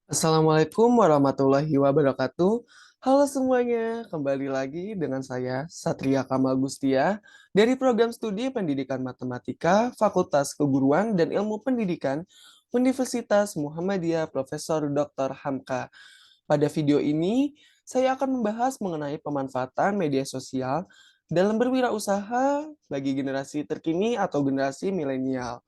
Assalamualaikum warahmatullahi wabarakatuh. Halo semuanya, kembali lagi dengan saya Satria Kamal Gustia dari program studi Pendidikan Matematika Fakultas Keguruan dan Ilmu Pendidikan Universitas Muhammadiyah Profesor Dr. Hamka. Pada video ini, saya akan membahas mengenai pemanfaatan media sosial dalam berwirausaha bagi generasi terkini atau generasi milenial.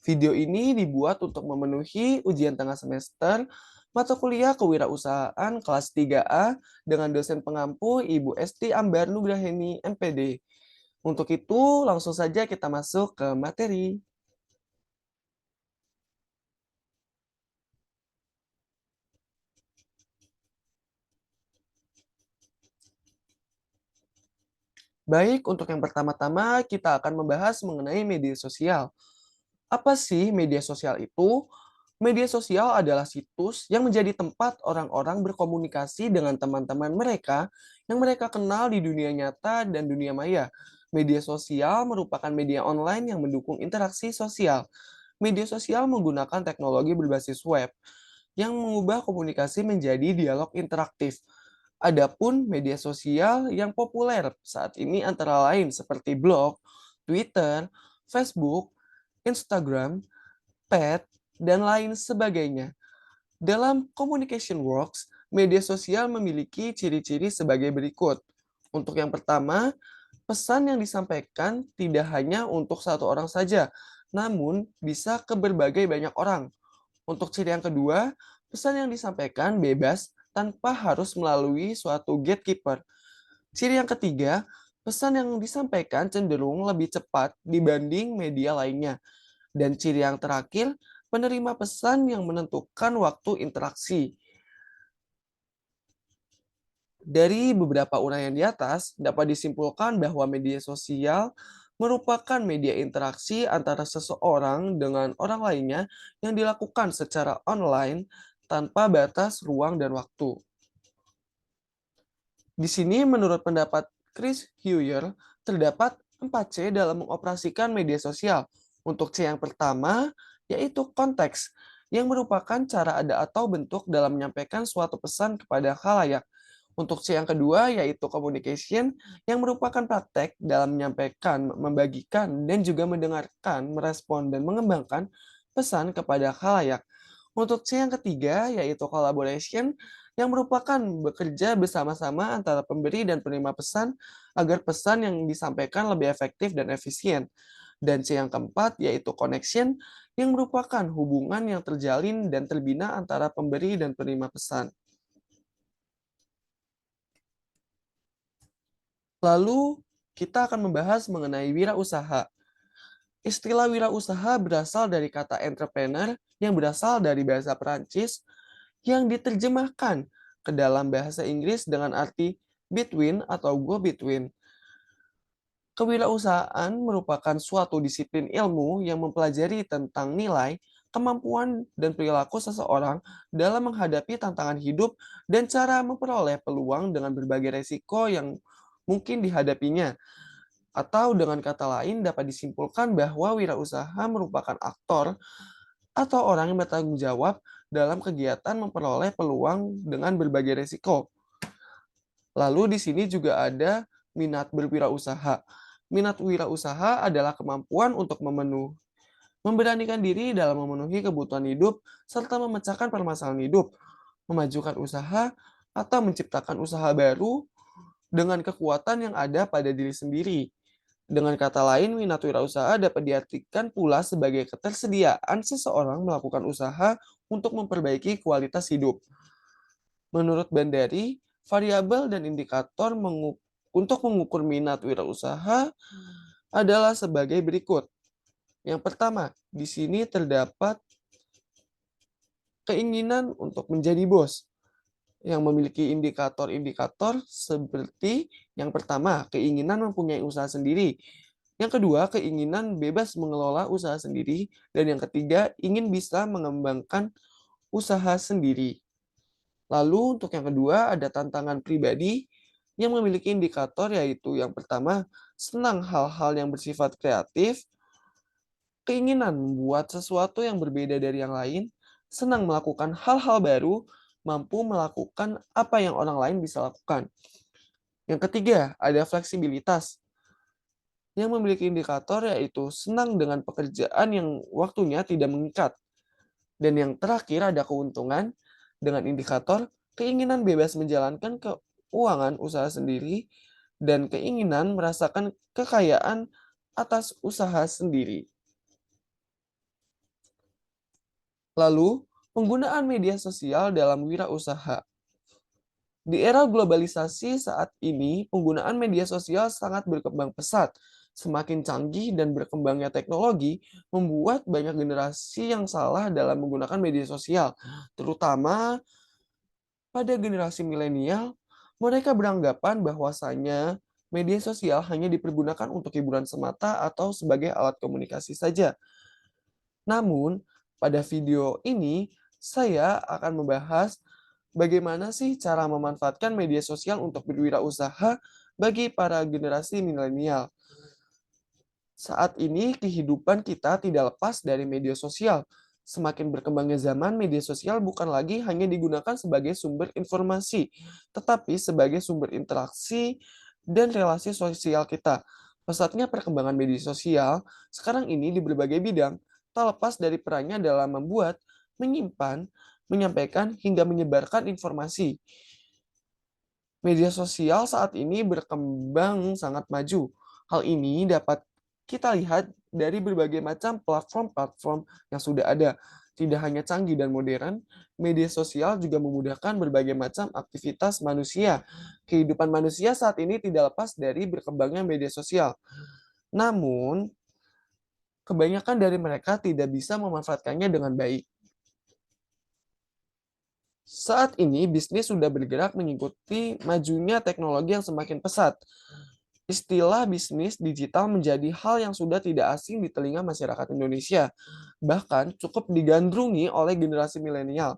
Video ini dibuat untuk memenuhi ujian tengah semester mata kuliah kewirausahaan kelas 3A dengan dosen pengampu Ibu Esti Ambar Nugraheni, MPD. Untuk itu, langsung saja kita masuk ke materi. Baik, untuk yang pertama-tama kita akan membahas mengenai media sosial. Apa sih media sosial itu? Media sosial adalah situs yang menjadi tempat orang-orang berkomunikasi dengan teman-teman mereka yang mereka kenal di dunia nyata dan dunia maya. Media sosial merupakan media online yang mendukung interaksi sosial. Media sosial menggunakan teknologi berbasis web yang mengubah komunikasi menjadi dialog interaktif. Adapun media sosial yang populer saat ini antara lain seperti blog, Twitter, Facebook, Instagram, pet, dan lain sebagainya. Dalam Communication Works, media sosial memiliki ciri-ciri sebagai berikut. Untuk yang pertama, pesan yang disampaikan tidak hanya untuk satu orang saja, namun bisa ke berbagai banyak orang. Untuk ciri yang kedua, pesan yang disampaikan bebas tanpa harus melalui suatu gatekeeper. Ciri yang ketiga, pesan yang disampaikan cenderung lebih cepat dibanding media lainnya. Dan ciri yang terakhir, penerima pesan yang menentukan waktu interaksi. Dari beberapa uraian di atas, dapat disimpulkan bahwa media sosial merupakan media interaksi antara seseorang dengan orang lainnya yang dilakukan secara online tanpa batas ruang dan waktu. Di sini menurut pendapat Chris Huyer, terdapat 4C dalam mengoperasikan media sosial. Untuk C yang pertama, yaitu konteks, yang merupakan cara ada atau bentuk dalam menyampaikan suatu pesan kepada khalayak. Untuk C yang kedua, yaitu communication, yang merupakan praktek dalam menyampaikan, membagikan, dan juga mendengarkan, merespon, dan mengembangkan pesan kepada khalayak. Untuk C yang ketiga, yaitu collaboration, yang merupakan bekerja bersama-sama antara pemberi dan penerima pesan agar pesan yang disampaikan lebih efektif dan efisien. Dan C yang keempat, yaitu connection, yang merupakan hubungan yang terjalin dan terbina antara pemberi dan penerima pesan. Lalu, kita akan membahas mengenai wirausaha. Istilah wirausaha berasal dari kata entrepreneur yang berasal dari bahasa Perancis yang diterjemahkan ke dalam bahasa Inggris dengan arti between atau go between. Kewirausahaan merupakan suatu disiplin ilmu yang mempelajari tentang nilai, kemampuan, dan perilaku seseorang dalam menghadapi tantangan hidup dan cara memperoleh peluang dengan berbagai resiko yang mungkin dihadapinya. Atau dengan kata lain dapat disimpulkan bahwa wirausaha merupakan aktor atau orang yang bertanggung jawab dalam kegiatan memperoleh peluang dengan berbagai resiko. Lalu di sini juga ada minat berwirausaha. Minat wirausaha adalah kemampuan untuk memberanikan diri dalam memenuhi kebutuhan hidup serta memecahkan permasalahan hidup, memajukan usaha atau menciptakan usaha baru dengan kekuatan yang ada pada diri sendiri. Dengan kata lain, minat wirausaha dapat diartikan pula sebagai ketersediaan seseorang melakukan usaha untuk memperbaiki kualitas hidup. Menurut Bandari, variabel dan indikator untuk mengukur minat wirausaha adalah sebagai berikut. Yang pertama, di sini terdapat keinginan untuk menjadi bos yang memiliki indikator-indikator seperti yang pertama, keinginan mempunyai usaha sendiri. Yang kedua, keinginan bebas mengelola usaha sendiri. Dan yang ketiga, ingin bisa mengembangkan usaha sendiri. Lalu untuk yang kedua ada tantangan pribadi yang memiliki indikator yaitu yang pertama, senang hal-hal yang bersifat kreatif, keinginan membuat sesuatu yang berbeda dari yang lain, senang melakukan hal-hal baru, mampu melakukan apa yang orang lain bisa lakukan. Yang ketiga, ada fleksibilitas. Yang memiliki indikator yaitu senang dengan pekerjaan yang waktunya tidak mengikat. Dan yang terakhir ada keuntungan dengan indikator keinginan bebas menjalankan keuangan usaha sendiri dan keinginan merasakan kekayaan atas usaha sendiri. Lalu, penggunaan media sosial dalam wirausaha. Di era globalisasi saat ini, penggunaan media sosial sangat berkembang pesat. Semakin canggih dan berkembangnya teknologi membuat banyak generasi yang salah dalam menggunakan media sosial, terutama pada generasi milenial. Mereka beranggapan bahwasanya media sosial hanya dipergunakan untuk hiburan semata atau sebagai alat komunikasi saja. Namun, pada video ini saya akan membahas bagaimana sih cara memanfaatkan media sosial untuk berwirausaha bagi para generasi milenial. Saat ini kehidupan kita tidak lepas dari media sosial. Semakin berkembangnya zaman, media sosial bukan lagi hanya digunakan sebagai sumber informasi, tetapi sebagai sumber interaksi dan relasi sosial kita. Pesatnya perkembangan media sosial sekarang ini di berbagai bidang, tak lepas dari perannya dalam membuat, menyimpan, menyampaikan, hingga menyebarkan informasi. Media sosial saat ini berkembang sangat maju. Hal ini dapat kita lihat dari berbagai macam platform-platform yang sudah ada. Tidak hanya canggih dan modern, media sosial juga memudahkan berbagai macam aktivitas manusia. Kehidupan manusia saat ini tidak lepas dari berkembangnya media sosial. Namun, kebanyakan dari mereka tidak bisa memanfaatkannya dengan baik. Saat ini, bisnis sudah bergerak mengikuti majunya teknologi yang semakin pesat. Istilah bisnis digital menjadi hal yang sudah tidak asing di telinga masyarakat Indonesia. Bahkan cukup digandrungi oleh generasi milenial.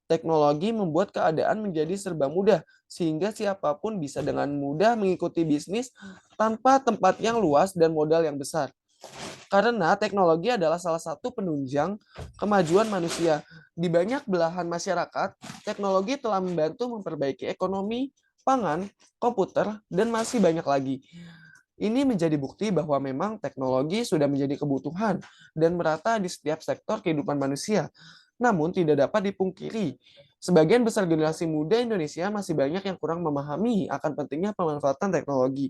Teknologi membuat keadaan menjadi serba mudah, sehingga siapapun bisa dengan mudah mengikuti bisnis tanpa tempat yang luas dan modal yang besar. Karena teknologi adalah salah satu penunjang kemajuan manusia. Di banyak belahan masyarakat, teknologi telah membantu memperbaiki ekonomi, pangan, komputer, dan masih banyak lagi. Ini menjadi bukti bahwa memang teknologi sudah menjadi kebutuhan dan merata di setiap sektor kehidupan manusia. Namun tidak dapat dipungkiri, sebagian besar generasi muda Indonesia masih banyak yang kurang memahami akan pentingnya pemanfaatan teknologi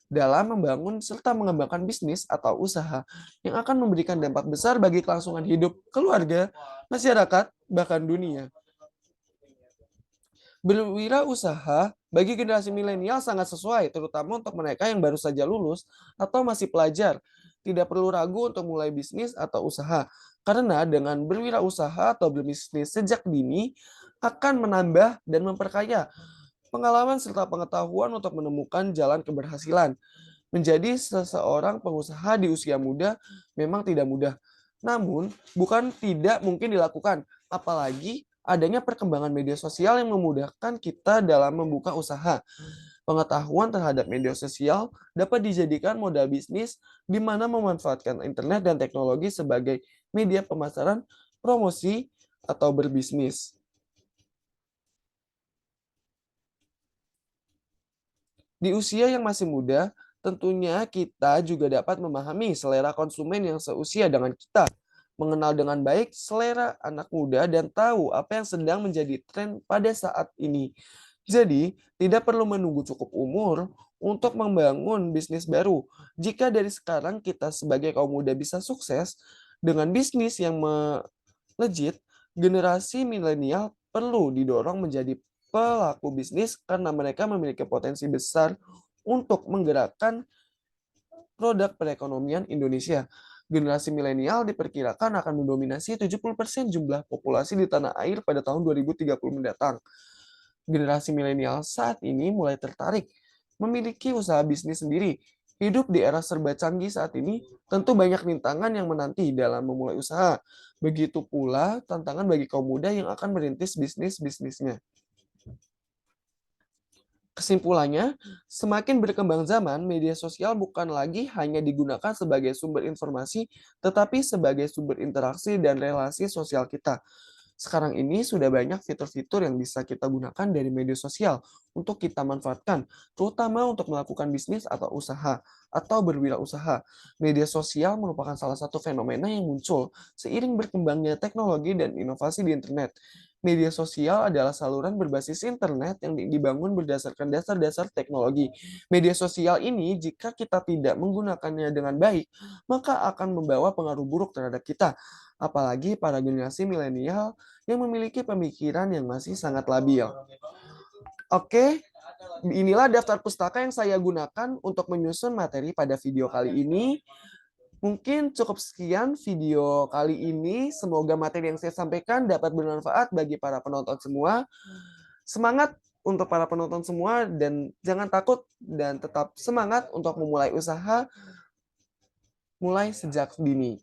dalam membangun serta mengembangkan bisnis atau usaha yang akan memberikan dampak besar bagi kelangsungan hidup keluarga, masyarakat, bahkan dunia. Berwirausaha bagi generasi milenial sangat sesuai, terutama untuk mereka yang baru saja lulus atau masih pelajar. Tidak perlu ragu untuk mulai bisnis atau usaha, karena dengan berwirausaha atau berbisnis sejak dini akan menambah dan memperkaya pengalaman serta pengetahuan untuk menemukan jalan keberhasilan. Menjadi seseorang pengusaha di usia muda memang tidak mudah. Namun, bukan tidak mungkin dilakukan, apalagi adanya perkembangan media sosial yang memudahkan kita dalam membuka usaha. Pengetahuan terhadap media sosial dapat dijadikan modal bisnis di mana memanfaatkan internet dan teknologi sebagai media pemasaran, promosi, atau berbisnis. Di usia yang masih muda, tentunya kita juga dapat memahami selera konsumen yang seusia dengan kita, mengenal dengan baik selera anak muda, dan tahu apa yang sedang menjadi tren pada saat ini. Jadi, tidak perlu menunggu cukup umur untuk membangun bisnis baru. Jika dari sekarang kita sebagai kaum muda bisa sukses dengan bisnis yang melejit, generasi milenial perlu didorong menjadi pelaku bisnis karena mereka memiliki potensi besar untuk menggerakkan produk perekonomian Indonesia. Generasi milenial diperkirakan akan mendominasi 70% jumlah populasi di tanah air pada tahun 2030 mendatang. Generasi milenial saat ini mulai tertarik memiliki usaha bisnis sendiri. Hidup di era serba canggih saat ini tentu banyak rintangan yang menanti dalam memulai usaha. Begitu pula tantangan bagi kaum muda yang akan merintis bisnisnya. Kesimpulannya, semakin berkembang zaman, media sosial bukan lagi hanya digunakan sebagai sumber informasi, tetapi sebagai sumber interaksi dan relasi sosial kita. Sekarang ini sudah banyak fitur-fitur yang bisa kita gunakan dari media sosial untuk kita manfaatkan, terutama untuk melakukan bisnis atau usaha atau berwirausaha. Media sosial merupakan salah satu fenomena yang muncul seiring berkembangnya teknologi dan inovasi di internet. Media sosial adalah saluran berbasis internet yang dibangun berdasarkan dasar-dasar teknologi. Media sosial ini, jika kita tidak menggunakannya dengan baik, maka akan membawa pengaruh buruk terhadap kita, apalagi pada generasi milenial yang memiliki pemikiran yang masih sangat labil. Oke, inilah daftar pustaka yang saya gunakan untuk menyusun materi pada video kali ini. Mungkin cukup sekian video kali ini. Semoga materi yang saya sampaikan dapat bermanfaat bagi para penonton semua. Semangat untuk para penonton semua dan jangan takut dan tetap semangat untuk memulai usaha mulai sejak dini.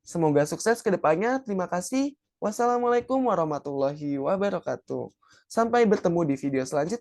Semoga sukses ke depannya. Terima kasih. Wassalamualaikum warahmatullahi wabarakatuh. Sampai bertemu di video selanjutnya.